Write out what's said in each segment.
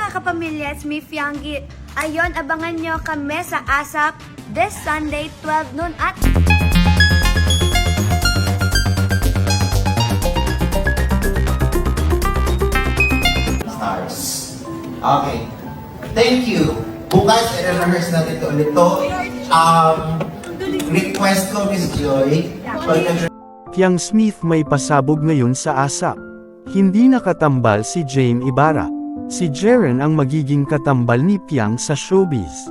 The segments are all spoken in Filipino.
mga kapamilya, it's me, Fianggi. Ayon, abangan nyo kami sa ASAP this Sunday, 12 noon at... Stars. Okay. Thank you. Bukas, i-rehearse natin ito ulit to. Request ko, Miss Joy. Piang Smith may pasabog ngayon sa ASAP. Hindi nakatambal si Jaime Ibarra. Si Jeren ang magiging katambal ni Piang sa showbiz.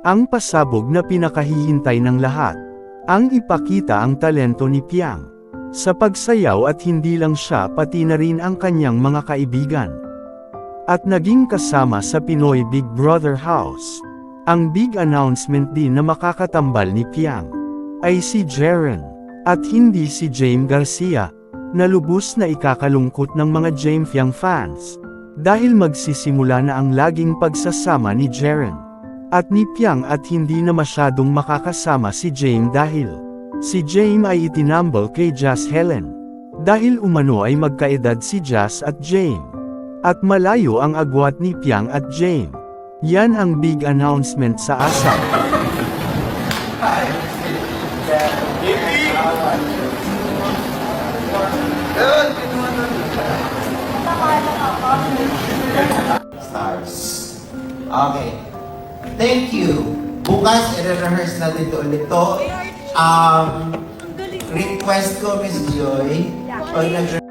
Ang pasabog na pinakahihintay ng lahat. Ang ipakita ang talento ni Piang. Sa pagsayaw at hindi lang siya pati na rin ang kanyang mga kaibigan. At naging kasama sa Pinoy Big Brother House. Ang big announcement din na makakatambal ni Piang ay si Jeren. At hindi si Jaime Garcia, na lubos na ikakalungkot ng mga Jaime Fiang fans. Dahil magsisimula na ang laging pagsasama ni Jeren at ni Piang at hindi na masyadong makakasama si Jaime dahil si Jaime ay itinambol kay Jaz Helen. Dahil umano ay magkaedad si Jaz at Jaime. At malayo ang agwat ni Piang at Jaime. Yan ang big announcement sa ASAP. Stars. Okay. Thank you. Bukas, i-rehearse natin ito ulit to. Request ko, Miss Joy. Pag